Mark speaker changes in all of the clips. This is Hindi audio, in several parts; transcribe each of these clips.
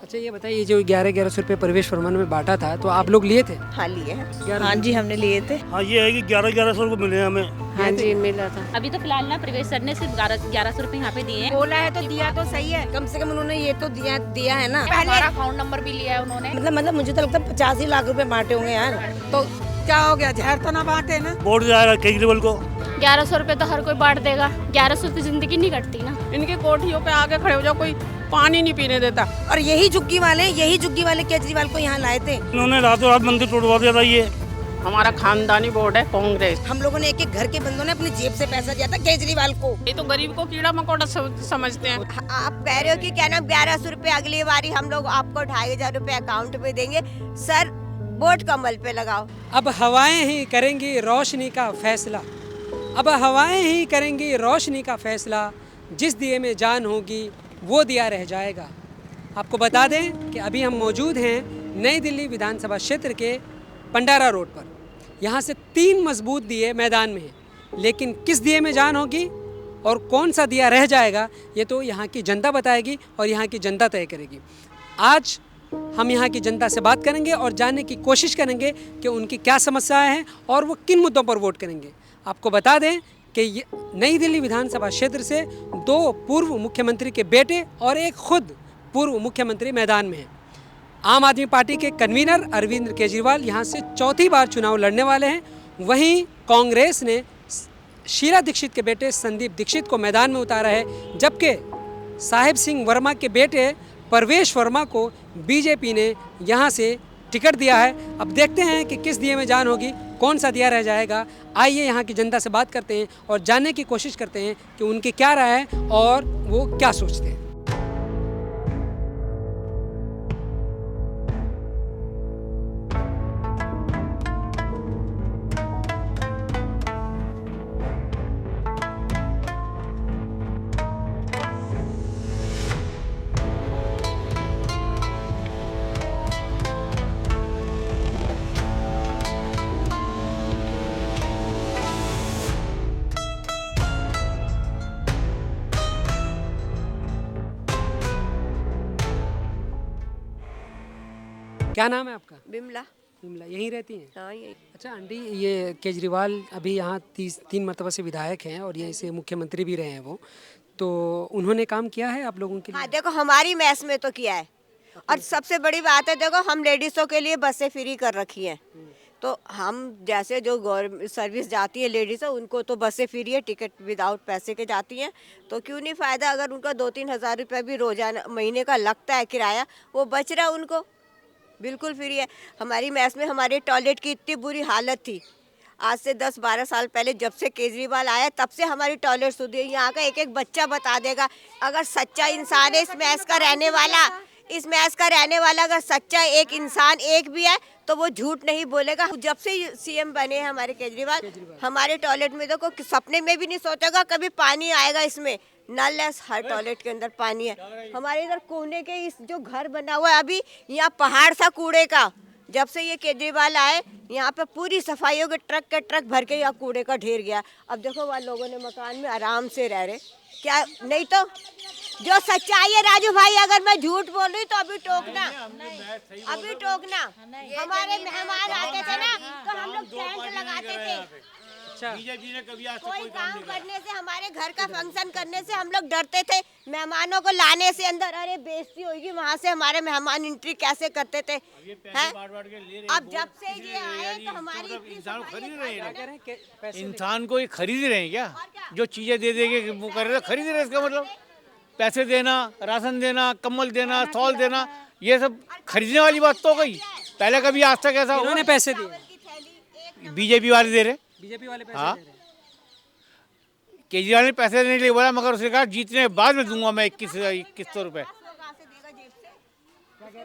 Speaker 1: अच्छा ये बताइए, जो 1100 रुपये प्रवेश फरमान में बांटा था तो आप लोग लिए थे?
Speaker 2: हाँ लिए हैं। हाँ जी हमने लिए थे।
Speaker 3: हाँ ये है कि 1100 को मिले हमें।
Speaker 4: हाँ जी मिला था।
Speaker 5: अभी तो फिलहाल ना प्रवेश सर ने सिर्फ 1100 रुपए यहाँ पे दिए हैं।
Speaker 2: बोला है तो दिया तो सही है, कम से कम उन्होंने ये तो दिया है ना।
Speaker 5: हमारा अकाउंट नंबर भी लिया है उन्होंने।
Speaker 2: मतलब मुझे तो लगता है 85 लाख रुपए बांटे होंगे यार।
Speaker 6: तो क्या हो गया, जहर तो ना बांटे ना।
Speaker 3: वोट जाएगा केजरीवाल को।
Speaker 4: 1100 रुपये तो हर कोई बांट देगा, 1100 से जिंदगी नहीं कटती ना।
Speaker 6: इनकी कोठियों पे आगे खड़े हो जाओ, कोई पानी नहीं पीने देता।
Speaker 2: और यही झुग्गी वाले केजरीवाल को यहाँ लाए थे।
Speaker 3: इन्होंने रातों रात मंदिर तोड़वा दिया था। ये
Speaker 6: हमारा खानदानी वोट है कांग्रेस।
Speaker 2: हम लोगों ने एक घर के बंदों ने अपनी जेब से पैसा दिया था केजरीवाल को।
Speaker 6: ये तो गरीब को कीड़ा मकोड़ा समझते हैं।
Speaker 2: आप कह रहे हो कि क्या नाम 1100 रुपए अगली बारी हम लोग आपको 2500 रुपए अकाउंट पे देंगे। सर वोट कमल पे लगाओ।
Speaker 1: अब हवाएं ही करेंगी रोशनी का फैसला, अब हवाएं ही करेंगी रोशनी का फैसला, जिस दिए में जान होगी वो दिया रह जाएगा। आपको बता दें कि अभी हम मौजूद हैं नई दिल्ली विधानसभा क्षेत्र के पंडारा रोड पर। यहाँ से 3 मजबूत दिए मैदान में हैं, लेकिन किस दिए में जान होगी और कौन सा दिया रह जाएगा ये तो यहाँ की जनता बताएगी और यहाँ की जनता तय करेगी। आज हम यहाँ की जनता से बात करेंगे और जानने की कोशिश करेंगे कि उनकी क्या समस्याएं हैं और वो किन मुद्दों पर वोट करेंगे। आपको बता दें कि नई दिल्ली विधानसभा क्षेत्र से 2 पूर्व मुख्यमंत्री के बेटे और एक खुद पूर्व मुख्यमंत्री मैदान में हैं। आम आदमी पार्टी के कन्वीनर अरविंद केजरीवाल यहाँ से 4थी बार चुनाव लड़ने वाले हैं। वहीं कांग्रेस ने शीला दीक्षित के बेटे संदीप दीक्षित को मैदान में उतारा है, जबकि साहिब सिंह वर्मा के बेटे प्रवेश वर्मा को बीजेपी ने यहाँ से टिकट दिया है। अब देखते हैं कि किस दिए में जान होगी, कौन सा दिया रह जाएगा। आइए यहाँ की जनता से बात करते हैं और जानने की कोशिश करते हैं कि उनकी क्या राय है और वो क्या सोचते हैं। क्या नाम है आपका?
Speaker 2: बिमला।
Speaker 1: विमला, यहीं रहती हैं?
Speaker 2: हाँ यही।
Speaker 1: अच्छा आंटी, ये केजरीवाल अभी यहाँ 3 मरतबा से विधायक हैं और यहीं से मुख्यमंत्री भी रहे हैं वो, तो उन्होंने काम किया है आप लोगों के लिए?
Speaker 2: हाँ देखो हमारी मैस में तो किया है। और सबसे बड़ी बात है देखो हम लेडीज़ों के लिए बसें फ्री कर रखी हैं। तो हम जैसे जो गवर्नमेंट सर्विस जाती है लेडीज़ उनको तो बसें फ्री है, टिकट विदाउट पैसे के जाती हैं। तो क्यों नहीं फ़ायदा, अगर उनका 2-3 हज़ार रुपये भी रोजाना महीने का लगता है किराया, वो बच रहा है उनको, बिल्कुल फ्री है। हमारी मैस में हमारे टॉयलेट की इतनी बुरी हालत थी, आज से 10-12 साल पहले जब से केजरीवाल आया तब से हमारी टॉयलेट सुधरी है। यहाँ का एक बच्चा बता देगा, अगर सच्चा इंसान है इस मैस का रहने वाला अगर सच्चा एक इंसान एक भी है तो वो झूठ नहीं बोलेगा। जब से सीएम बने हैं हमारे केजरीवाल, हमारे टॉयलेट में देखो सपने में भी नहीं सोचेगा कभी पानी आएगा इसमें। नल है, हर टॉयलेट के अंदर पानी है। हमारे इधर कोने के इस जो घर बना हुआ है अभी, यहाँ पहाड़ सा कूड़े का, जब से ये केजरीवाल आए यहाँ पे पूरी सफाइयों के ट्रक भर के यहाँ कूड़े का ढेर गया। अब देखो वहाँ लोगों ने मकान में आराम से रह रहे, क्या नहीं तो जो सच्चाई है राजू भाई, अगर मैं झूठ बोल रही तो अभी टोकना। हमारे मेहमान आते थे ना तो हम लोग टेंट लगाते थे।
Speaker 3: बीजेपी ने कभी आज तक
Speaker 2: कोई काम करने से, हमारे घर का फंक्शन करने से हम लोग डरते थे, मेहमानों को लाने से अंदर, अरे बेइज्जती होगी वहाँ से हमारे मेहमान एंट्री कैसे करते थे। अब जब से ये आए तो हमारी
Speaker 7: इंसान खरीद रहे हैं, इंसान को ये खरीद रहे हैं क्या? जो चीजें दे देंगे वो कर रहे, खरीद रहे, इसका मतलब पैसे देना, राशन देना, कंबल देना, शॉल देना, ये सब खरीदने वाली बात तो हो गई। पहले कभी आज तक ऐसा
Speaker 1: उन्होंने पैसे दिए?
Speaker 7: बीजेपी वाले दे रहे,
Speaker 1: बीजेपी वाले पैसे
Speaker 7: हाँ
Speaker 1: दे रहे हैं।
Speaker 7: केजरीवाल ने पैसे देने के लिए बोला, मगर उसने कहा जीतने के बाद में दूंगा मैं 2100 रुपए।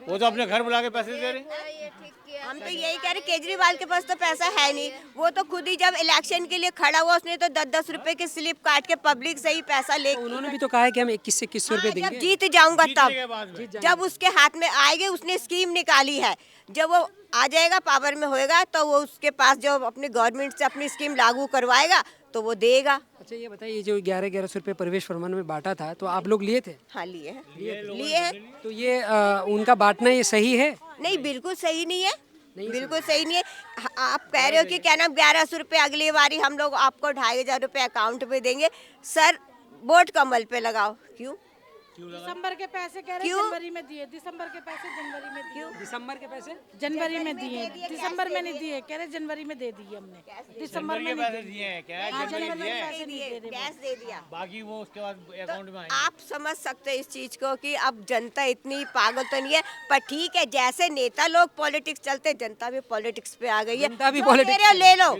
Speaker 7: वो तो अपने घर बुला के पैसे दे रहे।
Speaker 2: हम तो यही कह रहे केजरीवाल के पास तो पैसा है नहीं, वो तो खुद ही जब इलेक्शन के लिए खड़ा हुआ उसने तो 10-10 रुपए की स्लिप काट के पब्लिक से ही पैसा ले।
Speaker 1: उन्होंने भी तो कहा है कि हम 21 से 21 रुपए
Speaker 2: जब
Speaker 1: देंगे।
Speaker 2: जीत जाऊंगा तब, जब उसके हाथ में आएंगे, उसने स्कीम निकाली है, जब वो आ जाएगा पावर में होएगा तो वो उसके पास जो अपनी गवर्नमेंट से अपनी स्कीम लागू करवाएगा तो वो देगा।
Speaker 1: अच्छा ये बताइए, जो 1100 रुपये प्रवेश फरमान में बांटा था तो आप लोग लिए थे?
Speaker 2: हाँ लिए हैं, लिए हैं।
Speaker 1: तो ये उनका बांटना ये सही है?
Speaker 2: नहीं बिल्कुल सही नहीं है, बिल्कुल सही नहीं है। आप कह रहे हो कि क्या नाम 1100 रुपये अगली बारी हम लोग आपको 2500 रुपये अकाउंट पे देंगे। सर वोट कमल पे लगाओ। क्यों?
Speaker 8: दिसंबर के पैसे कह रहे
Speaker 2: क्यों?
Speaker 8: जनवरी में दिए, दिसंबर के पैसे जनवरी में दिए,
Speaker 1: दिसंबर के पैसे
Speaker 8: जनवरी में दिए, दिसंबर में नहीं दिए, कह रहे जनवरी में दे दिए हमने, दिसंबर में नहीं
Speaker 7: पैसे दिए हैं क्या?
Speaker 8: हाँ,
Speaker 7: जनवरी
Speaker 8: जनवरी
Speaker 7: दिए
Speaker 8: में
Speaker 7: हैं।
Speaker 8: पैसे नहीं दे रहे।
Speaker 2: कैश दे दिया।
Speaker 7: बाकी वो उसके बाद अकाउंट में आएंगे।
Speaker 2: आप समझ सकते हैं इस चीज को कि अब जनता इतनी पागल तो नहीं है, पर ठीक है जैसे नेता लोग पॉलिटिक्स चलते, जनता भी पॉलिटिक्स पे आ गई है।
Speaker 1: जनता भी
Speaker 2: जो
Speaker 1: politics
Speaker 2: दे रहे हो ले लो,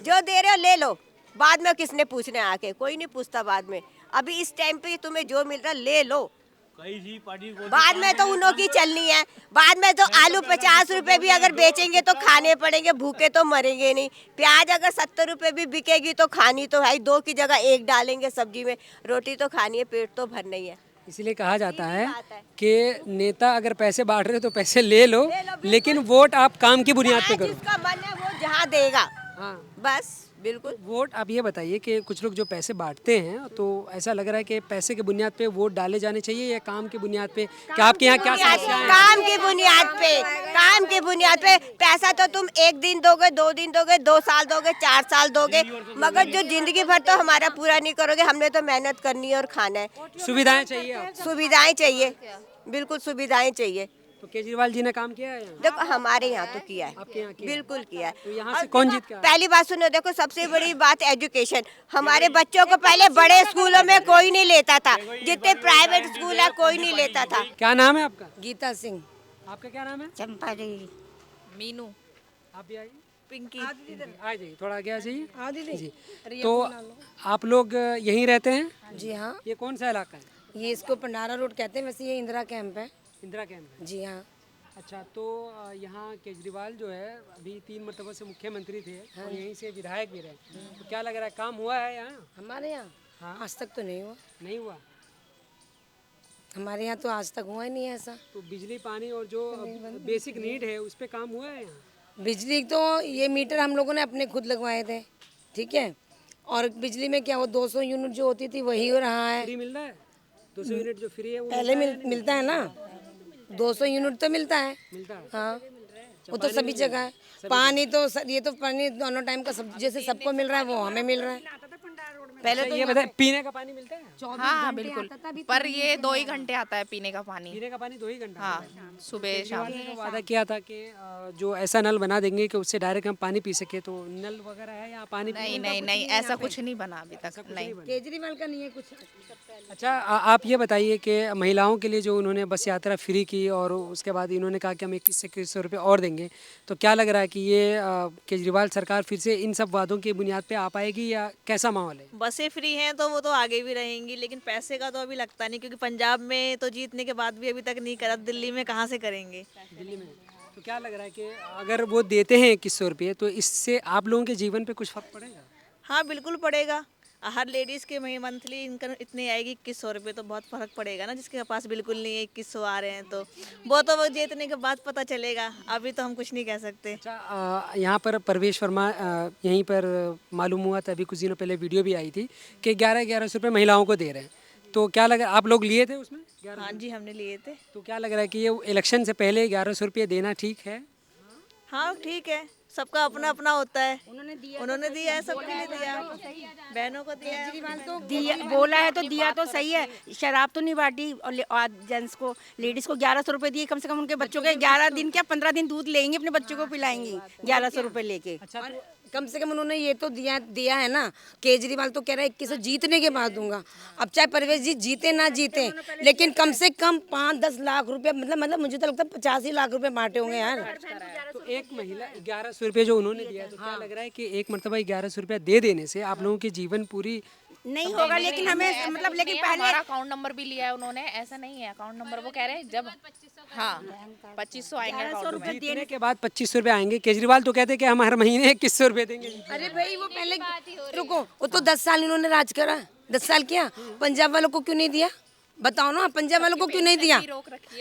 Speaker 2: जो दे रहे हो ले लो, बाद में किसने पूछने आके, कोई नहीं पूछता बाद में। अभी इस टाइम पे तुम्हें जो मिल रहा ले लो,
Speaker 3: कई सी पार्टी को
Speaker 2: बाद में तो उन्हों की चलनी है। बाद में तो आलू 50 रुपए भी अगर बेचेंगे तो खाने पड़ेंगे, भूखे तो मरेंगे नहीं। प्याज अगर 70 रुपए भी बिकेगी तो खानी तो भाई, 2 की जगह 1 डालेंगे सब्जी में, रोटी तो खानी है, पेट तो भरना ही है।
Speaker 1: इसलिए कहा जाता है
Speaker 2: बात है।
Speaker 1: कि नेता अगर पैसे बांट रहे हो तो पैसे ले लो, लेकिन वोट आप काम की बुनियाद पे करो।
Speaker 2: जिसका मन है वो जहाँ देगा,
Speaker 1: हाँ
Speaker 2: बस बिल्कुल।
Speaker 1: वोट, आप ये बताइए कि कुछ लोग जो पैसे बांटते हैं तो ऐसा लग रहा है कि पैसे की बुनियाद पे वोट डाले जाने चाहिए या काम की बुनियाद पे? क्या आपके यहाँ क्या समस्या है?
Speaker 2: काम की बुनियाद पे, काम की बुनियाद पे। पैसा तो तुम 1 दिन दोगे, 2 दिन दोगे, 2 साल दोगे, 4 साल दोगे, मगर जो जिंदगी भर तो हमारा पूरा नहीं करोगे। हमने तो मेहनत करनी है और खाना है।
Speaker 1: सुविधाएं चाहिए आपको?
Speaker 2: सुविधाएं चाहिए, बिल्कुल सुविधाएं चाहिए।
Speaker 1: तो केजरीवाल जी ने काम किया है यहाँ?
Speaker 2: देखो हमारे यहाँ तो किया है,
Speaker 1: आपके यहाँ किया?
Speaker 2: बिल्कुल किया है।
Speaker 1: तो यहाँ
Speaker 2: और
Speaker 1: से कौन
Speaker 2: देखो,
Speaker 1: जीत के आया?
Speaker 2: पहली बात सुनो, देखो सबसे बड़ी बात एजुकेशन। हमारे बच्चों को पहले बड़े स्कूलों में कोई नहीं लेता था, जितने प्राइवेट स्कूल है कोई नहीं लेता था।
Speaker 1: क्या नाम है आपका?
Speaker 9: गीता सिंह,
Speaker 1: आपका क्या नाम है?
Speaker 9: चंपा देवी,
Speaker 5: मीनू,
Speaker 1: आप भी आइए,
Speaker 5: पिंकी,
Speaker 1: आ जाइए, थोड़ा आगे आ जाइए जी। तो आप लोग यहीं रहते हैं?
Speaker 9: जी हाँ।
Speaker 1: ये कौन सा इलाका है?
Speaker 9: ये इसको पंडारा रोड कहते हैं, वैसे ये इंदिरा कैंप है।
Speaker 1: इंदिरा कैंप है।
Speaker 9: जी हाँ।
Speaker 1: अच्छा, तो यहाँ केजरीवाल जो है अभी 3 मरतबा से मुख्यमंत्री थे और यहीं से विधायक भी रहे, तो क्या लग रहा है काम हुआ है यहाँ?
Speaker 9: हमारे यहाँ
Speaker 1: हाँ।
Speaker 9: आज तक तो नहीं हुआ,
Speaker 1: नहीं हुआ?
Speaker 9: हमारे यहाँ तो आज तक हुआ ही नहीं है ऐसा।
Speaker 1: तो बिजली पानी और जो बेसिक नीड है उस पर काम हुआ है यहाँ?
Speaker 9: बिजली तो ये मीटर हम लोगों ने अपने खुद लगवाए थे, ठीक है। और बिजली में क्या वो 200 यूनिट जो होती थी वही हो रहा है।
Speaker 1: फ्री मिल रहा है? 200 यूनिट जो फ्री है वो
Speaker 9: पहले मिलता है ना, 200 यूनिट तो मिलता है।
Speaker 1: मिलता है?
Speaker 9: हाँ, वो तो सभी जगह है। पानी तो ये तो पानी दोनों टाइम का सब जैसे सबको मिल रहा है वो हमें मिल रहा है।
Speaker 1: पहले तो ये बताए, पीने का पानी मिलता है?
Speaker 5: हाँ बिल्कुल, पर ये 2 ही घंटे आता है पीने का पानी।
Speaker 1: पीने का पानी 2 ही घंटा?
Speaker 5: हाँ, सुबह शाम।
Speaker 1: केजरीवाल ने तो वादा किया था कि जो ऐसा नल बना देंगे कि उससे डायरेक्ट हम पानी पी सके, तो नल वगैरह है या पानी?
Speaker 5: नहीं नहीं नहीं, ऐसा कुछ नहीं बना अभी तक, नहीं।
Speaker 9: केजरीवाल का नहीं है कुछ।
Speaker 1: अच्छा, आप ये बताइए कि महिलाओं के लिए जो उन्होंने बस यात्रा फ्री की और उसके बाद इन्होंने कहा कि हम 2100 रुपये और देंगे, तो क्या लग रहा है कि ये केजरीवाल सरकार फिर से इन सब वादों की बुनियाद पे आ पाएगी या कैसा माहौल है?
Speaker 10: बसें फ्री हैं तो वो तो आगे भी रहेंगी, लेकिन पैसे का तो अभी लगता नहीं, क्योंकि पंजाब में तो जीतने के बाद भी अभी तक नहीं करा, दिल्ली में कहाँ से करेंगे?
Speaker 1: दिल्ली में तो क्या लग रहा है कि अगर वो देते हैं 2100 रुपये तो इससे आप लोगों के जीवन पे कुछ फर्क पड़ेगा?
Speaker 10: हाँ बिल्कुल पड़ेगा। हर लेडीज़ के मंथली इनकम इतनी आएगी 2100 रुपये, तो बहुत फ़र्क पड़ेगा ना। जिसके पास बिल्कुल नहीं है 2100 आ रहे हैं तो वो जीतने के बाद पता चलेगा, अभी तो हम कुछ नहीं कह सकते।
Speaker 1: अच्छा, यहाँ पर प्रवेश वर्मा यहीं पर मालूम हुआ था, अभी कुछ दिनों पहले वीडियो भी आई थी कि 1100 रुपये महिलाओं को दे रहे हैं, तो क्या लगा, आप लोग लिए थे उसमें?
Speaker 10: हाँ जी, हमने लिए थे।
Speaker 1: तो क्या लग रहा है कि ये इलेक्शन से पहले 1100 रुपये देना ठीक है?
Speaker 10: हाँ ठीक है, सबका अपना अपना होता है। उन्होंने दिया है, सबके लिए दिया, बहनों को दिया है।
Speaker 8: दिया बोला है तो दिया तो सही है, शराब तो नहीं बांटी। और जेंट्स को, लेडीज को 1100 रुपए दिए, कम से कम उनके बच्चों के 11 दिन क्या 15 दिन दूध लेंगे, अपने बच्चों को पिलाएंगी 1100 रुपए लेके।
Speaker 1: अच्छा,
Speaker 9: कम से कम उन्होंने ये तो दिया है ना। केजरीवाल तो कह रहा है 2100 जीतने के बाद दूंगा। अब चाहे परवेश जी जीते ना जीते, लेकिन कम से कम 5-10 लाख रुपए, मतलब मुझे तो लगता है 85 लाख रुपए बांटे होंगे यार।
Speaker 1: तो एक महिला 1100 रुपये जो उन्होंने दिया, तो क्या लग रहा है कि एक मरतबा 1100 रुपया दे देने से आप लोगों की जीवन पूरी
Speaker 8: नहीं होगा, लेकिन हमें मतलब लेकिन पहले
Speaker 5: हमारा अकाउंट नंबर भी लिया है उन्होंने, ऐसा नहीं है अकाउंट नंबर, वो कह रहे हैं जब हाँ 2500 आएंगे अकाउंट में।
Speaker 1: जीतने के बाद 2500 रुपये आएंगे। केजरीवाल तो कहते हैं कि हम हर महीने 2100 रुपये देंगे।
Speaker 9: अरे भाई वो पहले रुको, वो तो 10 साल इन्होंने राज करा, 10 साल किया। पंजाब वालों को क्यों नहीं दिया? बताओ ना, पंजाब वालों को क्यों नहीं दिया?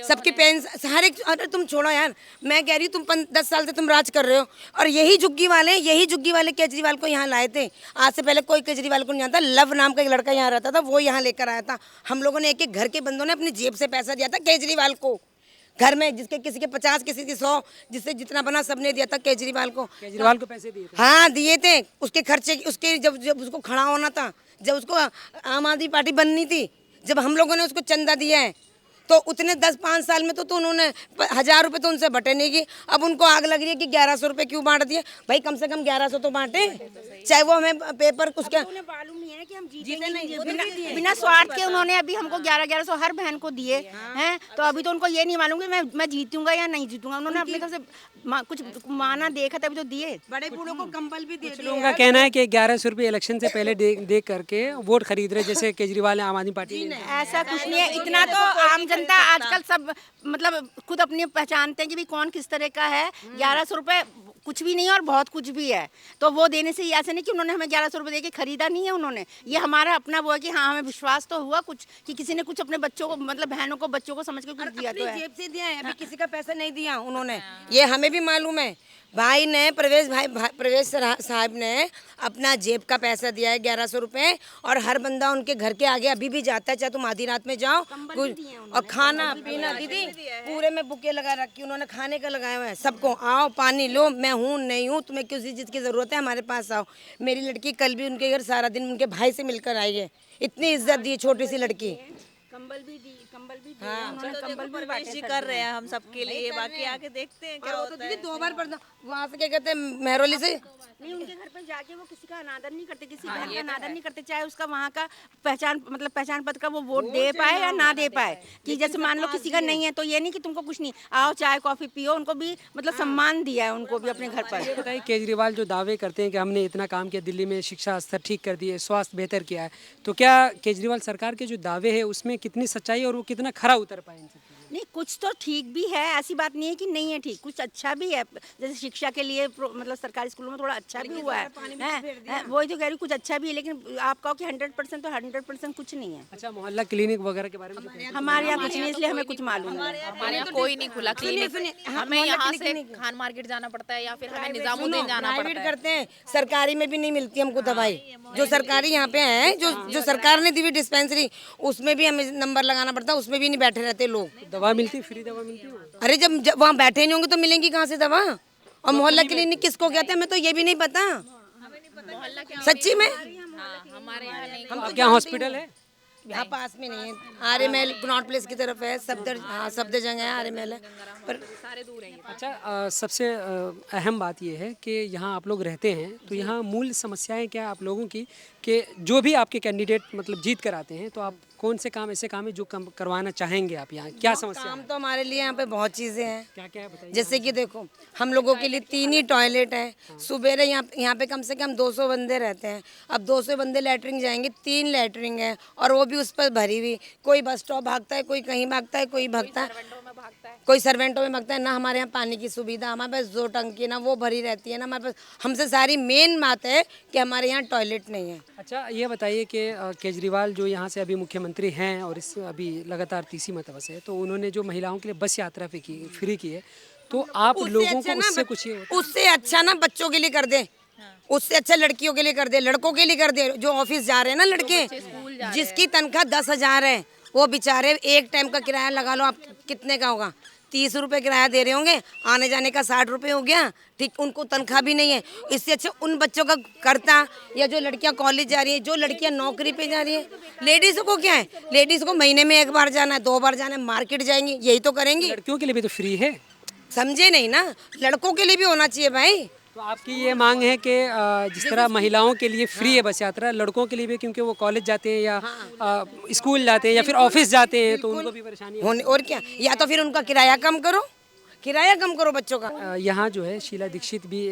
Speaker 9: सबकी पेंशन हर एक, अरे तुम छोड़ो यार, मैं कह रही हूँ तुम 10 साल से तुम राज कर रहे हो और यही झुग्गी वाले केजरीवाल को यहाँ लाए थे। आज से पहले कोई केजरीवाल को नहीं आता। लव नाम का एक लड़का यहाँ रहता था, वो यहाँ लेकर आया था। हम लोगों ने एक एक घर के बंदों ने अपनी जेब से पैसा दिया था केजरीवाल को। घर में जिसके किसी के 50 किसी के 100, जिससे जितना बना सबने दिया था केजरीवाल को
Speaker 1: पैसे दिए थे।
Speaker 9: हाँ दिए थे, उसके खर्चे उसके जब उसको खड़ा होना था, जब उसको आम आदमी पार्टी बननी थी, जब हम लोगों ने उसको चंदा दिया है तो उतने 10-5 साल में तो उन्होंने 1000 रुपये तो उनसे बटे नहीं की। अब उनको आग लग रही है कि 1100 रुपये क्यों बांट दिए। भाई कम से कम 1100 तो बांटे, चाहे वो हमें पेपर उसके
Speaker 8: मालूम नहीं है कि हम जीते नहीं। बिना स्वार्थ के उन्होंने अभी हमको 1100 हर बहन को दिए हैं, तो अभी तो उनको ये नहीं मालूम कि मैं जीतूंगा या नहीं जीतूंगा। उन्होंने अपनी तरफ से कुछ माना देखा तभी तो दिए।
Speaker 9: बड़े बूढ़ों को कंबल भी दिए।
Speaker 1: लोगों का कहना है कि 1100 रुपये इलेक्शन से पहले देख करके वोट खरीद रहे, जैसे केजरीवाल आम आदमी पार्टी ने।
Speaker 8: ऐसा कुछ नहीं है, इतना तो आम जनता आजकल सब मतलब खुद अपनी पहचानते हैं कि भाई कौन किस तरह का है। 1100 रुपये कुछ भी नहीं है और बहुत कुछ भी है, तो वो देने से ऐसे नहीं कि उन्होंने हमें 1100 रुपये दे के खरीदा नहीं है उन्होंने। ये हमारा अपना वो है कि हाँ हमें विश्वास तो हुआ कुछ कि किसी ने कुछ अपने बच्चों को मतलब बहनों को बच्चों को समझ के कुछ दिया तो है।
Speaker 9: जेब से दिया है, अभी किसी का पैसा नहीं दिया उन्होंने, ये हमें भी मालूम है। भाई ने प्रवेश साहब ने अपना जेब का पैसा दिया है 1100 रुपये, और हर बंदा उनके घर के आगे अभी भी जाता है, चाहे तुम आधी रात में जाओ। और खाना पीना दीदी पूरे में बुके लगा रखी उन्होंने, खाने का लगाया हुआ है सबको। आओ पानी लो, मैं हूँ नहीं हूँ, तुम्हें किसी चीज़ की ज़रूरत है हमारे पास आओ। मेरी लड़की कल भी उनके घर सारा दिन उनके भाई से मिलकर आई है, इतनी इज्जत दी छोटी सी लड़की।
Speaker 8: कंबल भी दी।
Speaker 10: हाँ, परवेश जी कर रहे हैं हम सबके लिए, बाकी आके देखते हैं क्या होता है।
Speaker 9: 2 बार वहाँ से क्या कहते हैं मेहरौली से
Speaker 8: नहीं, उनके घर पर जाके वो किसी का अनादर नहीं करते, किसी बहन का अनादर नहीं करते, चाहे उसका वहाँ का पहचान पत्र का वो वोट दे पाए या ना दे पाए। कि जैसे मान लो किसी का नहीं है तो ये नहीं कि तुमको कुछ नहीं, आओ चाय कॉफी पियो, उनको भी मतलब सम्मान दिया है उनको भी अपने घर पर।
Speaker 1: बताइए, केजरीवाल जो दावे करते हैं कि हमने इतना काम किया, दिल्ली में शिक्षा स्तर ठीक कर दिए, स्वास्थ्य बेहतर किया है, तो क्या केजरीवाल सरकार के जो दावे है उसमें कितनी सच्चाई और वो कितना खरा उतर पाए?
Speaker 8: नहीं, कुछ तो ठीक भी है, ऐसी बात नहीं है कि नहीं है ठीक, कुछ अच्छा भी है। जैसे शिक्षा के लिए मतलब सरकारी स्कूलों में थोड़ा अच्छा भी हुआ है, वही तो कह रही, कुछ अच्छा भी है। लेकिन आप कहो कि 100% तो 100% कुछ नहीं है।
Speaker 1: अच्छा, मोहल्ला क्लिनिक वगैरह के बारे में
Speaker 8: हमारे यहाँ कुछ नहीं, इसलिए हमें कुछ मालूम नहीं।
Speaker 5: हमारे यहाँ कोई नहीं खुला क्लिनिक, हमें यहाँ से खान मार्केट जाना पड़ता है या फिर हमें निजामुद्दीन जाना पड़ता है।
Speaker 9: करते हैं, सरकारी में भी नहीं मिलती हमको दवाई। जो सरकारी यहाँ पे है, जो सरकार ने दी हुई डिस्पेंसरी, उसमें भी हमें नंबर लगाना पड़ता है, उसमें भी नहीं बैठे रहते लोग।
Speaker 1: दवा मिलती, फ्री दवा मिलती है?
Speaker 9: अरे जब वहाँ बैठे नहीं होंगे तो मिलेंगी कहाँ से दवा? और मोहल्ला क्लिनिक किसको कहते हैं हमें तो ये भी नहीं पता सच्ची में।
Speaker 5: हमारे यहाँ नहीं।
Speaker 1: हम क्या हॉस्पिटल है
Speaker 9: यहाँ पास में नहीं है, आर्य महल कनॉट प्लेस की तरफ है, सफदर जगह है, आर्य महल है, पर
Speaker 5: सारे दूर हैं।
Speaker 1: अच्छा, सबसे अहम बात यह है कि यहाँ आप लोग रहते हैं, तो यहाँ मूल समस्याएं क्या आप लोगों की, कि जो भी आपके कैंडिडेट मतलब जीत कर आते हैं, तो आप कौन से काम ऐसे काम है जो करवाना चाहेंगे आप? यहाँ क्या समस्या
Speaker 9: काम तो हमारे लिए यहाँ पे बहुत चीज़ें हैं।
Speaker 1: क्या क्या है बताइए।
Speaker 9: जैसे कि देखो, हम लोगों के लिए 3 ही टॉयलेट हैं। सुबह यहाँ पे कम से कम 200 बंदे रहते हैं। अब 200 बंदे लैटरिन जाएंगे, 3 लैटरिन है और वो भी उस पर भरी हुई। कोई बस स्टॉप भागता है, कोई कहीं भागता है, कोई भागता है, कोई सर्वेंटों में भागता है। ना हमारे यहाँ पानी की सुविधा, हमारे पास 2 टंकी ना वो भरी रहती है ना हमारे पास। हमसे सारी मेन बात है कि हमारे यहाँ टॉयलेट नहीं है।
Speaker 1: अच्छा, ये बताइए कि केजरीवाल जो यहाँ से अभी मुख्यमंत्री हैं और इस अभी लगातार 30 मतों से, तो उन्होंने जो महिलाओं के लिए बस यात्रा फ्री की है, तो आप लोगों को उससे कुछ
Speaker 9: उससे अच्छा ना बच्चों के लिए कर दे, उससे अच्छा लड़कियों के लिए कर दे, लड़कों के लिए कर दे। जो ऑफिस जा रहे हैं ना लड़के, जिसकी तनख्वाह 10,000 है, वो बेचारे एक टाइम का किराया लगा लो आप, कितने का होगा? 30 रुपये किराया दे रहे होंगे, आने जाने का 60 रुपये हो गया, ठीक। उनको तनख्वाह भी नहीं है। इससे अच्छा उन बच्चों का करता, या जो लड़कियां कॉलेज जा रही है, जो लड़कियां नौकरी पे जा रही है। लेडीज़ को क्या है, लेडीज़ को महीने में 1 बार जाना है, 2 बार जाना है, मार्केट जाएंगी, यही तो करेंगी।
Speaker 1: लड़कियों के लिए भी तो फ्री है,
Speaker 9: समझे नहीं ना? लड़कों के लिए भी होना चाहिए भाई।
Speaker 1: तो आपकी ये मांग है कि जिस तरह महिलाओं के लिए फ्री है बस यात्रा, लड़कों के लिए भी, क्योंकि वो कॉलेज जाते हैं या स्कूल जाते हैं या फिर ऑफिस जाते हैं, तो उनको भी परेशानी
Speaker 9: होने। और क्या, या तो फिर उनका किराया कम करो बच्चों का।
Speaker 1: यहाँ जो है शीला दीक्षित भी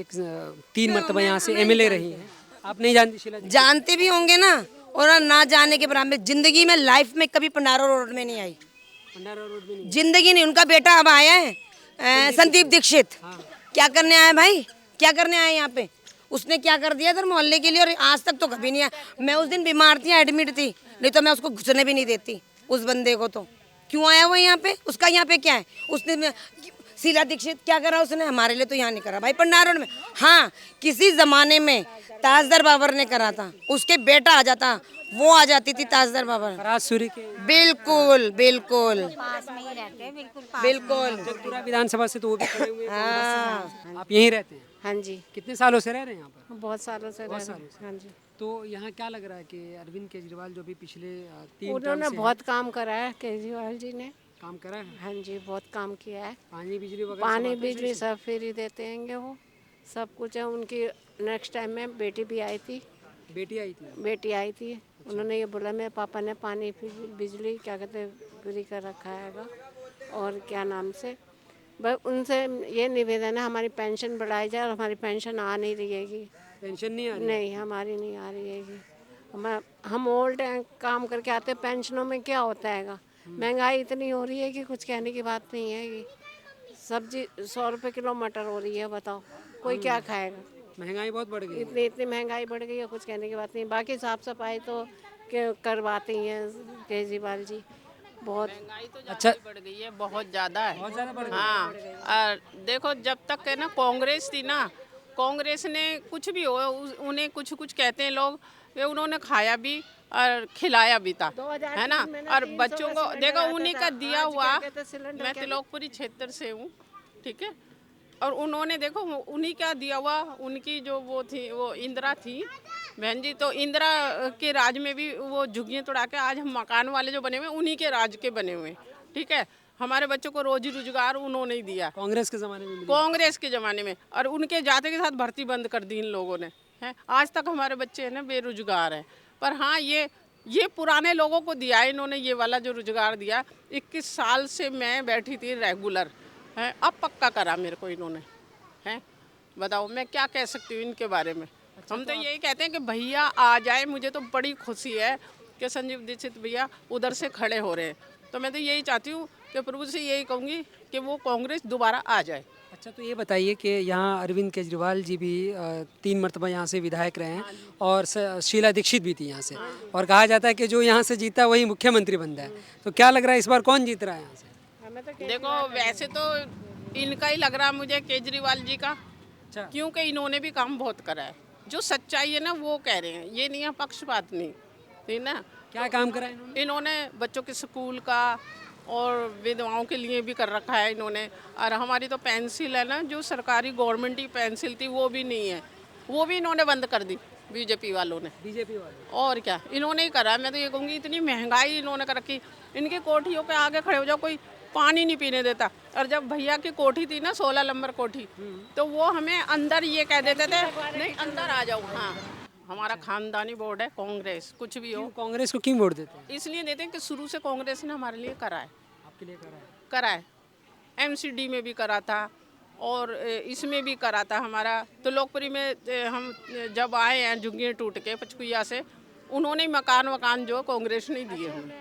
Speaker 1: 3 मरतबा यहाँ से MLA रही है। आप नहीं जानती शीला दीक्षित?
Speaker 9: जानते भी होंगे ना, और ना जाने के बराबर। जिंदगी में लाइफ में कभी पंडारो रोड में नहीं आई,
Speaker 1: भंडारा रोड में नहीं।
Speaker 9: जिंदगी नहीं। उनका बेटा अब आया है संदीप दीक्षित, क्या करने आया भाई, क्या करने आए यहाँ पे? उसने क्या कर दिया इधर मोहल्ले के लिए, और आज तक तो कभी नहीं आया। मैं उस दिन बीमार थी, एडमिट थी, नहीं तो मैं उसको घुसने भी नहीं देती। उस बंदे को। तो क्यों आया वो यहाँ पे? उसका यहाँ पे क्या है? उसने शीला दीक्षित क्या करा उसने? हमारे लिए तो यहाँ नहीं करा भाई, पंडारों में। हाँ, किसी जमाने में ताजदार बाबर ने करा था, उसके बेटा आ जाता, वो आ जाती थी ताजदार बाबर।
Speaker 1: फराज सूरी के
Speaker 9: बिल्कुल बिल्कुल
Speaker 2: पास में ही रहते हैं, बिल्कुल
Speaker 9: बिल्कुल।
Speaker 1: जगतपुरा विधानसभा से तो वो भी खड़े हुए हैं।
Speaker 9: हाँ
Speaker 1: आप यहीं रहते हैं?
Speaker 6: हाँ जी,
Speaker 1: कितने सालों से रह रहे हैं यहाँ पर?
Speaker 6: बहुत सालों से
Speaker 1: बहुत
Speaker 6: रह
Speaker 1: सालों
Speaker 6: रहे
Speaker 1: से।
Speaker 6: हैं। हाँ जी,
Speaker 1: तो यहाँ क्या लग रहा है कि अरविंद केजरीवाल जो भी पिछले 3 टर्म
Speaker 6: उन्होंने
Speaker 1: से
Speaker 6: बहुत काम करा है केजरीवाल जी ने।
Speaker 1: काम करा है?
Speaker 6: हाँ जी, बहुत काम किया है।
Speaker 1: पानी बिजली वगैरह
Speaker 6: पानी
Speaker 1: सब आते हैं
Speaker 6: बिजली
Speaker 1: सही से?
Speaker 6: सब फ्री देते हैं वो, सब कुछ है। उनकी नेक्स्ट टाइम में बेटी भी आई थी,
Speaker 1: बेटी आई थी?
Speaker 6: बेटी आई थी। उन्होंने ये बोला मेरे पापा ने पानी बिजली क्या कहते हैं फ्री कर रखा हैगा। और क्या नाम से बस उनसे ये निवेदन है हमारी पेंशन बढ़ाई जाए, और हमारी पेंशन आ नहीं रही हैगी।
Speaker 1: पेंशन नहीं आ रही?
Speaker 6: नहीं, हमारी नहीं आ रही हैगी। हम ओल्ड हैं, काम करके आते हैं, पेंशनों में क्या होता हैगा। महंगाई इतनी हो रही है कि कुछ कहने की बात नहीं है कि सब्जी 100 रुपये किलो मटर हो रही है, बताओ कोई क्या खाएगा।
Speaker 1: महंगाई बहुत बढ़ गई।
Speaker 6: इतनी महंगाई बढ़ गई है, कुछ कहने की बात नहीं। बाकी साफ सफाई तो करवाती हैं केजरीवाल जी बहुत।
Speaker 1: अच्छा,
Speaker 6: बढ़ गई है, बहुत ज़्यादा है।
Speaker 1: बहुत ज़्यादा बढ़ गई।
Speaker 6: हाँ, और देखो जब तक है ना कांग्रेस थी ना, कांग्रेस ने कुछ भी हो उन्हें कुछ कुछ कहते हैं लोग, ये उन्होंने खाया भी और खिलाया भी था, है ना। और बच्चों को देखो उन्हीं का दिया हुआ, मैं तिलोकपुरी क्षेत्र से हूँ, ठीक है। और उन्होंने देखो उन्हीं का दिया हुआ, उनकी जो वो थी वो इंदिरा थी बहन जी, तो इंदिरा के राज में भी वो झुग्गियाँ तोड़ा के आज हम मकान वाले जो बने हुए उन्हीं के राज के बने हुए, ठीक है। हमारे बच्चों को रोजी रोजगार उन्होंने ही दिया,
Speaker 1: कांग्रेस के ज़माने में मिली।
Speaker 6: कांग्रेस के ज़माने में। और उनके जाते के साथ भर्ती बंद कर दी इन लोगों ने, है। आज तक हमारे बच्चे हैं ना बेरोजगार हैं। पर हाँ, ये पुराने लोगों को दिया है इन्होंने, ये वाला जो रोजगार दिया। 21 साल से मैं बैठी थी रेगुलर, है, अब पक्का करा मेरे को इन्होंने, है। बताओ मैं क्या कह सकती हूँ इनके बारे में। हम तो यही कहते हैं कि भैया आ जाए। मुझे तो बड़ी खुशी है कि संजीव दीक्षित भैया उधर से खड़े हो रहे हैं। तो मैं तो यही चाहती हूँ कि प्रभु से यही कहूँगी कि वो कांग्रेस दोबारा आ जाए।
Speaker 1: अच्छा, तो ये बताइए कि यहाँ अरविंद केजरीवाल जी भी 3 मरतबा यहाँ से विधायक रहे हैं, और शीला दीक्षित भी थी यहाँ से, और कहा जाता है कि जो यहाँ से जीता वही मुख्यमंत्री बनता है। तो क्या लग रहा है इस बार कौन जीत रहा है यहाँ से?
Speaker 6: देखो वैसे तो इनका ही लग रहा है मुझे, केजरीवाल जी का, क्योंकि इन्होंने भी काम बहुत करा है। जो सच्चाई है ना वो कह रहे हैं, ये नहीं है पक्षपात नहीं, ठीक ना।
Speaker 1: क्या काम करा है
Speaker 6: इन्होंने बच्चों के स्कूल का और विधवाओं के लिए भी कर रखा है इन्होंने। और हमारी तो पेंसिल है ना, जो सरकारी गवर्नमेंट की पेंसिल थी वो भी नहीं है, वो भी इन्होंने बंद कर दी बीजेपी वालों ने।
Speaker 1: बीजेपी वाले?
Speaker 6: और क्या इन्होंने ही करा। मैं तो ये कहूँगी इतनी महंगाई इन्होंने कर रखी, इनकी कोठियों के आगे खड़े हो जाओ कोई पानी नहीं पीने देता। और जब भैया की कोठी थी ना 16 नंबर कोठी, तो वो हमें अंदर ये कह देते थे नहीं अंदर आ जाओ। हाँ, हमारा खानदानी बोर्ड है कांग्रेस, कुछ भी हो।
Speaker 1: कांग्रेस को क्यों वोट देते हैं?
Speaker 6: इसलिए देते हैं कि शुरू से कांग्रेस ने हमारे लिए करा है।
Speaker 1: आपके लिए
Speaker 6: करा है, एमसीडी में भी करा था और इसमें भी करा था हमारा। तो लोकपुरी में हम जब आए हैं झुग्गियाँ टूट के पचकुइया से, उन्होंने मकान जो कांग्रेस ने दिए हमें,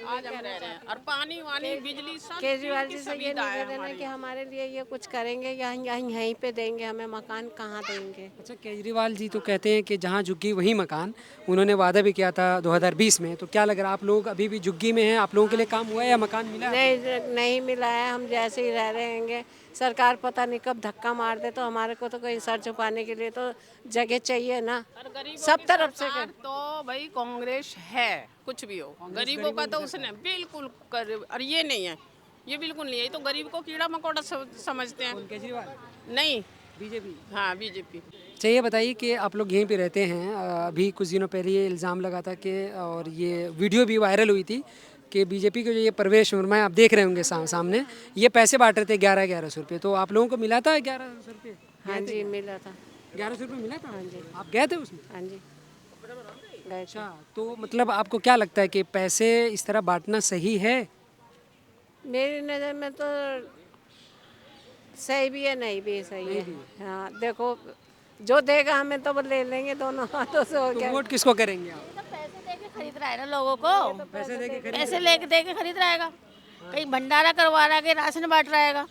Speaker 6: आज हम रह रहे हैं। और पानी वानी बिजली सब
Speaker 4: केजरीवाल जी से ये निवेदन है कि हमारे लिए ये कुछ करेंगे या यहीं पे देंगे, हमें मकान कहाँ देंगे।
Speaker 1: अच्छा, केजरीवाल जी तो कहते हैं कि जहाँ झुग्गी वहीं मकान, उन्होंने वादा भी किया था 2020 में। तो क्या लग रहा है आप लोग अभी भी झुग्गी में हैं? आप लोगों के लिए काम हुआ है या मकान मिला?
Speaker 4: नहीं मिला है, हम जैसे ही रह रहे हैं। सरकार पता नहीं कब धक्का मार दे, तो हमारे को तो कहीं सर छुपाने के लिए तो जगह चाहिए ना, सब तरफ से।
Speaker 6: तो भाई कांग्रेस है, कुछ भी हो, गरीबों का तो उसने बिल्कुल कर। और ये नहीं है, ये बिल्कुल नहीं है, ये तो गरीब को कीड़ा मकोड़ा समझते हैं।
Speaker 1: केजरीवाल
Speaker 6: नहीं,
Speaker 1: बीजेपी?
Speaker 6: हाँ बीजेपी।
Speaker 1: अच्छा, ये बताइए कि आप लोग यहीं पे रहते हैं। अभी कुछ दिनों पहले ये इल्ज़ाम लगा था कि, और ये वीडियो भी वायरल हुई थी कि बीजेपी के जो ये प्रवेश वर्मा है, आप देख रहे होंगे सामने, ये पैसे बांट रहे थे 1100 रुपये। तो आप लोगों को मिला था 1100 रुपये?
Speaker 4: हाँ जी मिला था।
Speaker 1: 1100 रुपये मिला था?
Speaker 4: हाँ जी।
Speaker 1: आप गए थे उसमें?
Speaker 4: हाँ जी।
Speaker 1: अच्छा, तो मतलब आपको क्या लगता है कि पैसे इस तरह बांटना सही है?
Speaker 4: मेरी नज़र में तो सही भी है, नहीं भी सही है। हाँ देखो, जो देगा हमें तो वो ले लेंगे दोनों हाथों से। हो गया।
Speaker 1: तो वोट किसको करेंगे आप?
Speaker 5: पैसे दे के खरीद रहा है ना लोगों को,
Speaker 1: पैसे दे के
Speaker 5: पैसे लेके दे के खरीद रहेगा, कहीं भंडारा करवा रहा है, कहीं राशन बांट रहेगा।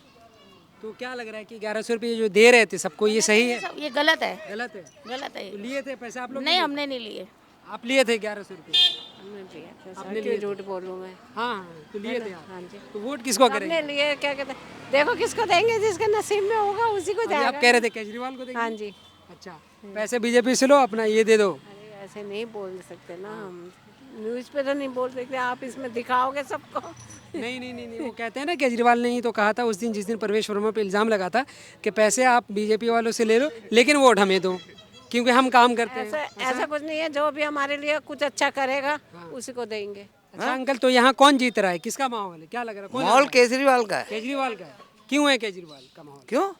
Speaker 1: तो क्या लग रहा है कि 1100 रुपये जो दे रहे थे सबको, ये सही है?
Speaker 5: ये गलत है,
Speaker 1: गलत है?
Speaker 5: गलत है।
Speaker 1: तो लिए थे पैसे आप लोग?
Speaker 5: नहीं, हमने नहीं लिए।
Speaker 1: आप लिए थे 1100 रुपये?
Speaker 4: आपने लिए? झूठ बोलूँ मैं?
Speaker 1: हाँ तो लिए थे आप।
Speaker 4: हाँ जी।
Speaker 1: तो वोट किसको करेंगे?
Speaker 4: हमने लिए, क्या कहते हैं, देखो किसको देंगे, जिसके नसीब में होगा उसी को
Speaker 1: अभी
Speaker 4: जाएगा।
Speaker 1: आप कह रहे थे केजरीवाल को देंगे?
Speaker 4: हाँ जी।
Speaker 1: अच्छा, पैसे बीजेपी से लो, अपना ये दे दो।
Speaker 4: अरे ऐसे नहीं बोल सकते ना हम, न्यूज़ पे तो नहीं बोल सकते, आप इसमें दिखाओगे सबको।
Speaker 1: नहीं, वो कहते हैं ना, केजरीवाल ने ही तो कहा था उस दिन, जिस दिन प्रवेश वर्मा पे इल्ज़ाम लगा था कि पैसे आप बीजेपी वालों से ले लो लेकिन वोट हमें दो, क्योंकि हम काम करते हैं।
Speaker 4: ऐसा कुछ नहीं है, जो भी हमारे लिए कुछ अच्छा करेगा उसी को देंगे।
Speaker 1: अच्छा अंकल, तो यहाँ कौन जीत रहा है, किसका माहौल है, क्या लग रहा है?
Speaker 11: माहौल केजरीवाल का है।
Speaker 1: केजरीवाल का है। क्यों है केजरीवाल का माहौल?
Speaker 11: क्यों?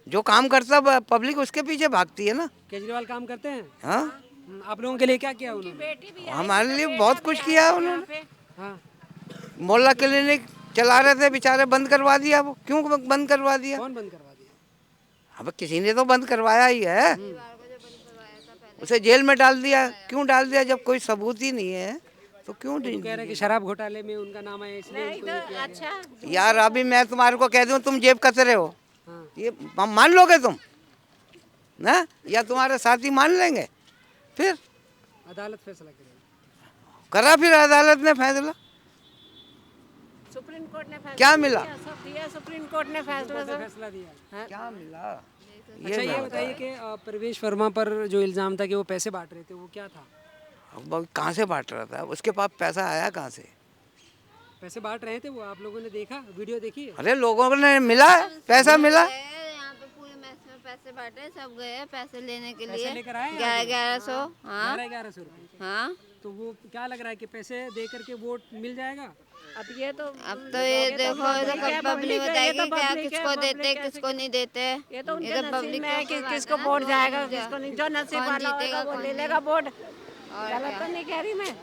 Speaker 11: जो काम करता पब्लिक उसके पीछे भागती है ना।
Speaker 1: केजरीवाल काम करते हैं?
Speaker 11: हाँ,
Speaker 1: आप लोगों के लिए क्या किया उन्होंने?
Speaker 11: हमारे लिए बहुत कुछ किया है उन्होंने।
Speaker 1: हाँ,
Speaker 11: मोहल्ला क्लिनिक चला रहे थे बेचारे, बंद करवा दिया। वो क्यों बंद करवा दिया?
Speaker 1: कौन बंद करवा दिया?
Speaker 11: अब किसी ने तो बंद करवाया ही है। उसे जेल में डाल दिया। क्यों डाल दिया? जब कोई सबूत ही नहीं है तो क्यों नहीं?
Speaker 1: कह रहे हैं कि शराब घोटाले में उनका नाम है इसलिए उनको ये किया गया।
Speaker 4: अच्छा,
Speaker 11: यार अभी मैं तुम्हारे को कह दूं तुम जेब कतरे हो,
Speaker 1: हाँ।
Speaker 11: ये मान लोगे तुम ना? या तुम्हारे साथी मान लेंगे? फिर
Speaker 1: अदालत फैसला करेगी।
Speaker 11: करा फिर अदालत ने फैसला,
Speaker 4: सुप्रीम कोर्ट ने फैसला
Speaker 11: क्या मिला?
Speaker 4: सब दिया, सुप्रीम कोर्ट ने
Speaker 1: फैसला दिया।
Speaker 11: क्या मिला?
Speaker 1: अच्छा ये बताइए कि प्रवेश वर्मा पर जो इल्ज़ाम था कि वो पैसे बांट रहे थे, वो क्या था?
Speaker 11: अब कहाँ से बांट रहा था? उसके पास पैसा आया कहाँ से?
Speaker 1: पैसे बांट रहे थे वो, आप लोगों ने देखा, वीडियो देखी है?
Speaker 11: अरे लोगों ने मिला है, पैसा मिला।
Speaker 12: यहाँ पे पूरे मैच में पैसे बांटे, सब गए पैसे लेने के
Speaker 1: पैसे
Speaker 12: लिए।
Speaker 1: लेकर आए हैं?
Speaker 12: 1100। हाँ
Speaker 1: 1100 रुपये।
Speaker 12: हाँ।
Speaker 1: तो वो क्या लग रहा है कि पैसे दे करके वोट मिल जाएगा?
Speaker 4: अब ये तो
Speaker 12: ये देखो, ये तो पब्लिक बताएगी क्या किसको देते किसको नहीं देते।
Speaker 4: ये तो उनके नसीब में है कि किसको वोट जाएगा, किसको नहीं। जो नसीब वाला होगा वो ले लेगा वोट। गलत तो नहीं कह रही मैं।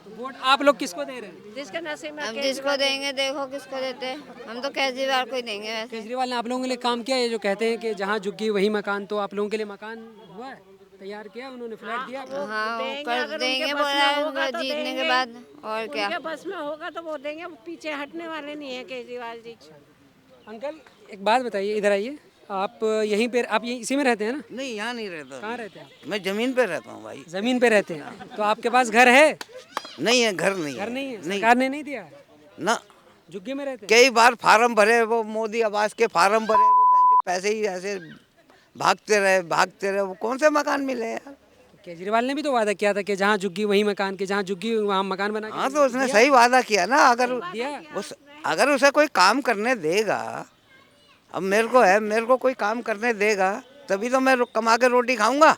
Speaker 1: तो वोट आप लोग किसको दे रहे हैं?
Speaker 4: जिसके नसीब में।
Speaker 12: अब जिसको देंगे देखो किसको देते। हम तो केजरीवाल को ही देंगे वैसे।
Speaker 1: केजरीवाल ने आप लोगों के लिए काम किया है? जो कहते हैं कि जहाँ झुग्गी वही मकान, तो आप लोगों के लिए मकान हुआ है, तैयार किया उन्होंने, फ्लैट दिया?
Speaker 12: हाँ कर देंगे बोला जीतने के बाद। और क्या,
Speaker 4: उनके बस में होगा तो वो देंगे, वो पीछे हटने वाले नहीं है केजरीवाल जी।
Speaker 1: अंकल एक बात बताइए, इधर आइए। आप यहीं पे, आप यहीं इसी में रहते हैं ना?
Speaker 11: नहीं, यहाँ नहीं रहता।
Speaker 1: कहाँ रहते हैं आप?
Speaker 11: मैं जमीन पे रहता हूँ भाई।
Speaker 1: जमीन पे रहते हैं? तो आपके पास घर है?
Speaker 11: नहीं है, घर नहीं
Speaker 1: घर नहीं है?
Speaker 11: नहीं
Speaker 1: सरकार ने नहीं दिया है?
Speaker 11: ना।
Speaker 1: झुग्गी में रहते हैं?
Speaker 11: कई बार फार्म भरे, वो मोदी आवास के फार्म भरे, वो पैसे ही ऐसे भागते रहे, वो कौन से मकान मिले यार?
Speaker 1: केजरीवाल ने भी तो वादा किया था कि जहाँ झुग्गी वहीं मकान, के जहाँ झुग्गी वहाँ मकान बना के।
Speaker 11: हाँ तो उसने सही वादा किया ना।
Speaker 1: दिया?
Speaker 11: अगर उसे कोई काम करने देगा, अब मेरे को कोई काम करने देगा तभी तो मैं कमा के रोटी खाऊंगा।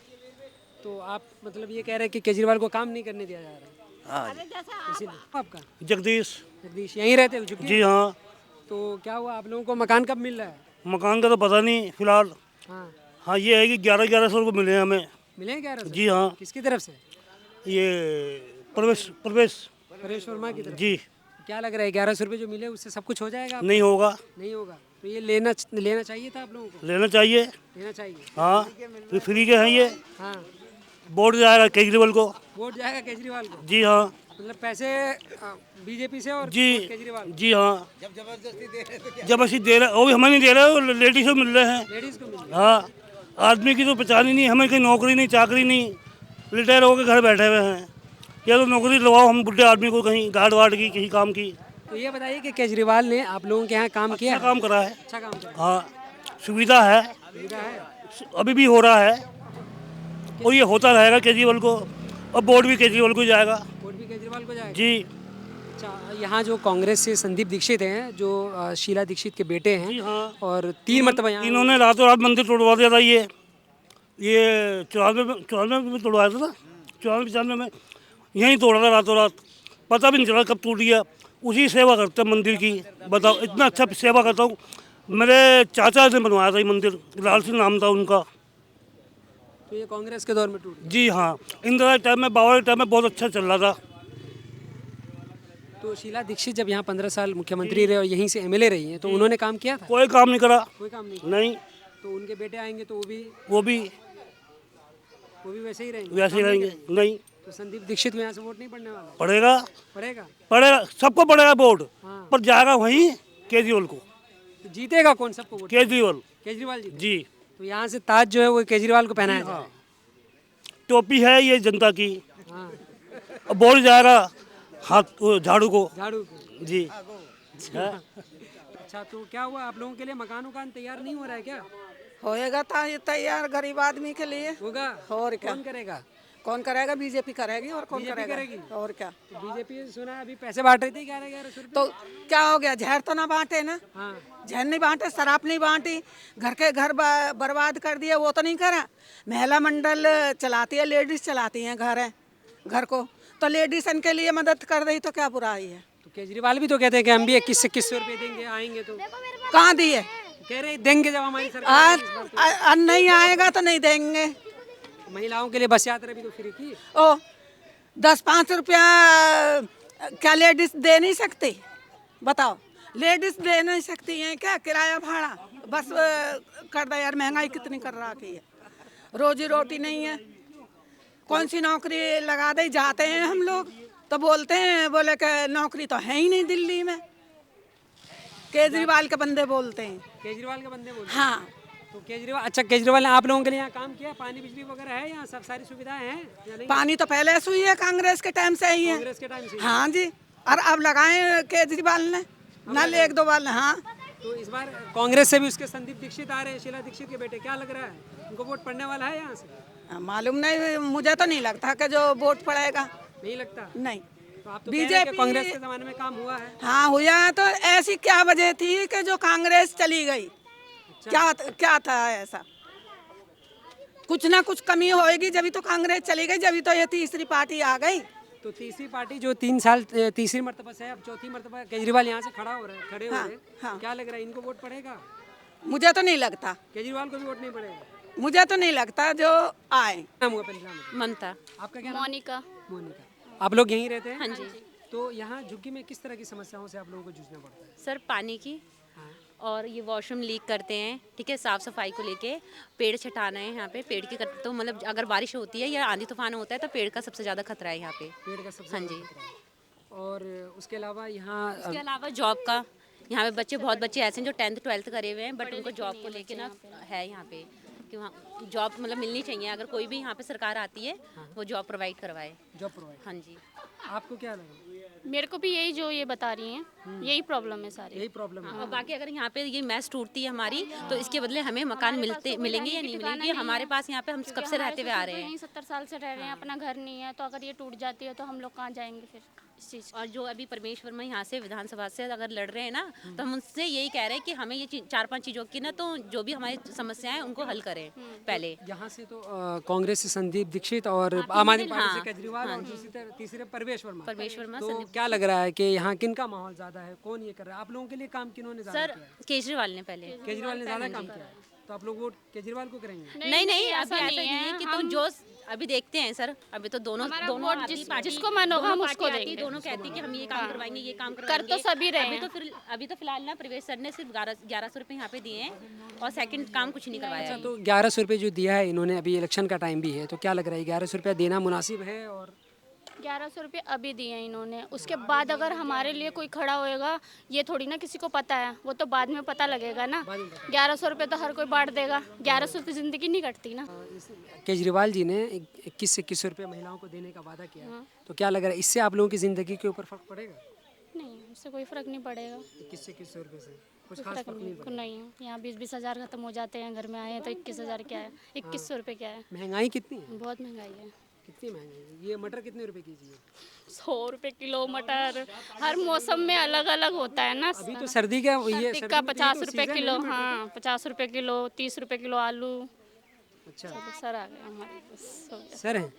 Speaker 1: तो आप मतलब ये कह रहे हैं कि केजरीवाल को काम नहीं करने दिया जा रहा है?
Speaker 11: हाँ
Speaker 1: इसीलिए। आपका
Speaker 3: जगदीश
Speaker 1: यहीं रहते हो झुग्गी?
Speaker 3: जी हाँ।
Speaker 1: तो क्या हुआ, आप लोगों को मकान कब मिल रहा है?
Speaker 3: मकान का तो पता नहीं फिलहाल।
Speaker 1: हाँ,
Speaker 3: हाँ ये है कि 1100 रुपये मिले हैं हमें।
Speaker 1: मिले हैं 1100?
Speaker 3: जी हाँ।
Speaker 1: किसकी तरफ से?
Speaker 3: ये प्रवेश
Speaker 1: परेश वर्मा की तरफ?
Speaker 3: जी।
Speaker 1: क्या लग रहा है 1100 रुपये जो मिले उससे सब कुछ हो जाएगा आपको?
Speaker 3: नहीं होगा।
Speaker 1: नहीं होगा? तो ये लेना चाहिए था आप लोगों को?
Speaker 3: लेना चाहिए।
Speaker 1: लेना चाहिए।
Speaker 3: हाँ तो फ्री के हैं ये।
Speaker 1: हाँ,
Speaker 3: वोट जाएगा केजरीवाल को।
Speaker 1: वोट जाएगा केजरीवाल को?
Speaker 3: जी हाँ।
Speaker 1: मतलब पैसे बीजेपी से और
Speaker 3: जी
Speaker 1: केजरीवाल?
Speaker 3: जी हाँ। जबरदस्ती दे रहे, वो भी हमें नहीं दे रहे, लेडीज को मिल रहे हैं।
Speaker 1: लेडीज को मिल?
Speaker 3: हाँ, आदमी की तो पहचान ही नहीं, हमें कोई नौकरी नहीं चाकरी नहीं, रिटायर होकर घर बैठे हुए हैं। या तो नौकरी लगवाओ हम बुढ़े आदमी को, कहीं गार्ड वार्ड की, कहीं काम की।
Speaker 1: तो ये बताइए कि केजरीवाल ने आप लोगों के यहाँ काम किया?
Speaker 3: अच्छा काम करा है।
Speaker 1: अच्छा काम करा?
Speaker 3: हाँ सुविधा है,
Speaker 1: सुविधा है?
Speaker 3: अभी भी हो रहा है और ये होता रहेगा केजरीवाल को, और वोट भी केजरीवाल को जाएगा।
Speaker 1: वोट भी केजरीवाल को जाएगा?
Speaker 3: जी।
Speaker 1: अच्छा, यहाँ जो कांग्रेस से संदीप दीक्षित हैं, जो शीला दीक्षित के बेटे हैं,
Speaker 3: जी हाँ।
Speaker 1: और 3 मरतबा यहाँ
Speaker 3: इन्होंने रातों रात मंदिर तोड़वा दिया था। ये 94 में तोड़वाया था ना, 94-95 में यहीं तोड़ा था रातों रात, पता भी नहीं चला कब टूट गया। उसी सेवा करते हैं मंदिर की, बताओ इतना अच्छा सेवा करता हूँ। मेरे चाचा ने बनवाया था ये मंदिर, लाल सिंह नाम था उनका।
Speaker 1: तो ये कांग्रेस के दौर में टूट गया?
Speaker 3: जी हाँ, इंदिरा के टाइम में, बाबा के टाइम में बहुत अच्छा चल रहा था।
Speaker 1: तो शीला दीक्षित जब यहाँ 15 साल मुख्यमंत्री रहे और यहीं से एमएलए रही हैं, तो उन्होंने काम किया था?
Speaker 3: कोई काम नहीं करा।
Speaker 1: कोई काम नहीं?
Speaker 3: नहीं।
Speaker 1: तो उनके बेटे आएंगे तो
Speaker 3: वो भी
Speaker 1: वैसे ही रहेंगे?
Speaker 3: वैसे ही रहेंगे। नहीं।
Speaker 1: तो संदीप दीक्षित को यहाँ से वोट नहीं पड़ने वाला?
Speaker 3: पड़ेगा।
Speaker 1: पड़ेगा?
Speaker 3: सबको पड़ेगा वोट।
Speaker 1: हाँ।
Speaker 3: पर जाएगा वहीं केजरीवाल को।
Speaker 1: तो जीतेगा कौन सबको वोट?
Speaker 3: केजरीवाल
Speaker 1: जी। तो यहाँ से ताज जो है वो केजरीवाल को पहनाया जाए?
Speaker 3: टोपी है ये जनता की।
Speaker 1: हाँ
Speaker 3: अब बोल जा रहा हाथ वो झाड़ू को
Speaker 1: झाड़ू
Speaker 3: जी।
Speaker 1: अच्छा तो क्या हुआ आप लोगों के लिए मकान उकान तैयार नहीं हो रहा है क्या?
Speaker 13: होएगा था ये तैयार गरीब आदमी के लिए।
Speaker 1: होगा
Speaker 13: और क्या
Speaker 1: कौन करेगा?
Speaker 13: कौन करेगा? बीजेपी करेगी और कौन
Speaker 1: बीजेपी
Speaker 13: करेगा?
Speaker 1: करेगी?
Speaker 13: और क्या?
Speaker 1: तो बीजेपी सुना है अभी पैसे बांट रही थी 11,1100 रुपए।
Speaker 13: तो क्या हो गया? जहर तो ना बांटे ना,
Speaker 1: हाँ
Speaker 13: जहर नहीं बांटे, शराब नहीं बांटी, घर के घर बर्बाद कर दिए, वो तो नहीं करा। महिला मंडल चलाती है, लेडीज चलाती हैं घर को, तो लेडीज के लिए मदद कर रही तो क्या बुराई है?
Speaker 1: तो केजरीवाल भी तो कहते हैं कि हम भी 2100 रुपए देंगे आएंगे तो।
Speaker 13: कहाँ दिए?
Speaker 1: कह रहे देंगे जब हमारी सरकार
Speaker 13: आज नहीं आएगा तो नहीं देंगे।
Speaker 1: महिलाओं के लिए बस यात्रा भी तो फ्री की।
Speaker 13: ओ 10-5 रुपया क्या लेडीज दे नहीं सकती? बताओ, लेडीज दे नहीं सकती हैं क्या किराया भाड़ा? बस कर दे यार, महंगाई कितनी कर रखी है, रोजी रोटी नहीं है, कौन सी नौकरी लगा दे? जाते हैं हम लोग तो बोलते हैं, बोले कि नौकरी तो है ही नहीं दिल्ली में। केजरीवाल के बंदे बोलते हैं।
Speaker 1: केजरीवाल के बंदे बोलते हैं।
Speaker 13: हाँ
Speaker 1: तो केजरीवाल, अच्छा केजरीवाल ने आप लोगों के लिए यहाँ काम किया? पानी बिजली वगैरह है यहाँ, सब सारी सुविधाएं हैं या नहीं?
Speaker 13: पानी तो पहले से हुई है, कांग्रेस के टाइम से ही है।
Speaker 1: कांग्रेस के टाइम से?
Speaker 13: हाँ जी, और अब लगाए केजरीवाल ने नल 1-2 बार। हाँ
Speaker 1: तो इस बार कांग्रेस से भी उसके संदीप दीक्षित आ रहे हैं, शीला दीक्षित के बेटे, क्या लग रहा है उनको वोट पड़ने वाला है यहाँ से?
Speaker 13: मालूम नहीं, मुझे तो नहीं लगता कि जो वोट पड़ेगा।
Speaker 1: नहीं लगता?
Speaker 13: नहीं।
Speaker 1: तो आप तो कह रहे हैं कि कांग्रेस के जमाने में काम हुआ है।
Speaker 13: हाँ हुआ है, तो ऐसी क्या वजह थी कि जो कांग्रेस चली गई? क्या था ऐसा? कुछ ना कुछ कमी होएगी, जब तो कांग्रेस चली गई, जब तो ये तीसरी पार्टी आ गई।
Speaker 1: तो तीसरी पार्टी जो 3 साल तीसरी मर्तबा से, अब चौथी मर्तबा केजरीवाल यहाँ से खड़े हो रहे हैं, क्या लग रहा है इनको वोट पड़ेगा?
Speaker 13: मुझे तो नहीं लगता।
Speaker 1: केजरीवाल को भी वोट नहीं पड़ेगा?
Speaker 13: मुझे तो नहीं लगता जो आए।
Speaker 1: नाम हुआ पहले नाम?
Speaker 14: ममता।
Speaker 1: आपका क्या नाम?
Speaker 14: मोनिका।
Speaker 1: मोनिका। आप लोग यहीं रहते हैं?
Speaker 14: हाँ जी।
Speaker 1: तो यहाँ झुग्गी में किस तरह की समस्याओं से आप लोगों को जूझना पड़ता है?
Speaker 14: सर पानी की, और ये वॉशरूम लीक करते हैं, ठीक है, साफ़ सफाई को लेके, पेड़ छटाना है यहाँ पे, पेड़ की तो मतलब अगर बारिश होती है या आंधी तूफान होता है तो पेड़ का सबसे ज़्यादा खतरा है यहाँ पे।
Speaker 1: पेड़ का सबसे
Speaker 14: हाँ जी।
Speaker 1: और उसके अलावा यहाँ,
Speaker 14: उसके अलावा जॉब का, यहाँ पे बच्चे, बहुत बच्चे ऐसे हैं जो 10th 12th करे हुए हैं, बट उनको जॉब को लेके ना है यहाँ पे कि वहाँ जॉब मतलब मिलनी चाहिए। अगर कोई भी यहाँ पे सरकार आती है वो जॉब प्रोवाइड करवाए।
Speaker 1: Job provide?
Speaker 14: हाँ जी।
Speaker 1: आपको क्या लगा?
Speaker 15: मेरे को भी यही जो ये बता रही हैं, यही प्रॉब्लम है सारी।
Speaker 1: यही प्रॉब्लम है।
Speaker 14: और बाकी अगर यहाँ पे ये मैस टूटती है हमारी, तो इसके बदले हमें मकान मिलेंगे या नहीं मिलेंगे? हमारे पास यहाँ पे हम कब से रहते हुए आ रहे हैं।
Speaker 15: 70 साल से रह रहे हैं, अपना घर नहीं है, तो अगर ये टूट जाती है तो हम लोग कहाँ जाएंगे फिर इस चीज़?
Speaker 14: और जो अभी परमेश्वर में यहाँ से विधानसभा से अगर लड़ रहे हैं ना, तो हम उनसे यही कह रहे हैं कि हमें ये 4-5 चीज़ों की ना, तो जो भी हमारी समस्याएं हैं उनको हल करें पहले।
Speaker 1: यहाँ से तो कांग्रेस से संदीप दीक्षित और आम आदमी पार्टी से केजरीवाल और तीसरे परवेश वर्मा। तो क्या लग रहा है कि यहाँ किन का माहौल ज्यादा है, कौन ये कर रहा है? आप लोगों के लिए काम किन्होंने ज्यादा किया है?
Speaker 14: केजरीवाल ने पहले।
Speaker 1: केजरीवाल ने ज्यादा काम किया है, तो आप लोग वोट केजरीवाल को करेंगे?
Speaker 14: नहीं, अभी ऐसा नहीं है कि तो जो अभी देखते हैं सर, अभी तो दोनों
Speaker 15: जिसको मन होगा हम उसको देंगे।
Speaker 14: दोनों कहती कि हम ये काम करवाएंगे, ये काम
Speaker 15: कर
Speaker 14: करवाएंगे।
Speaker 15: तो सभी रहे हैं।
Speaker 14: अभी तो फिलहाल ना प्रवेश सर ने सिर्फ 1100 रुपये यहाँ पे दिए हैं और सेकंड काम कुछ नहीं करवाया है।
Speaker 1: तो 1100 रुपये जो दिया है इन्होंने, अभी इलेक्शन का टाइम भी है, तो क्या लग रहा है 1100 रुपया देना मुनासिब है? और
Speaker 15: 1100 रुपये अभी दिए हैं इन्होंने, उसके बाद अगर हमारे लिए कोई खड़ा होएगा, ये थोड़ी ना किसी को पता है, वो तो बाद में पता लगेगा ना। 1100 रुपये तो हर कोई बांट देगा, 1100 रुपये ज़िंदगी नहीं कटती ना।
Speaker 1: केजरीवाल जी ने 2100 रुपये महिलाओं को देने का वादा किया, तो क्या लग रहा है इससे आप लोगों की ज़िंदगी के ऊपर फ़र्क पड़ेगा?
Speaker 15: नहीं, इससे कोई फ़र्क नहीं पड़ेगा।
Speaker 1: 2100 रुपये से कुछ खास फर्क नहीं पड़ेगा?
Speaker 15: नहीं, यहाँ 20-20 हज़ार खत्म हो जाते हैं, घर में आए हैं तो 21,000 क्या है, 2100 रुपये क्या है?
Speaker 1: महंगाई कितनी है?
Speaker 15: बहुत महंगाई है।
Speaker 1: कितनी महंगाई है? ये मटर कितने रुपए कीजिए?
Speaker 15: 100 रुपये किलो मटर, हर मौसम में अलग अलग होता है ना।
Speaker 1: अभी तो सर्दी का ये
Speaker 15: सर्दी का 50 रुपये किलो, हाँ 50 रुपये किलो, 30 रुपये किलो आलू।
Speaker 1: अच्छा
Speaker 15: सर आ गए हमारे पास।
Speaker 1: सर हैं?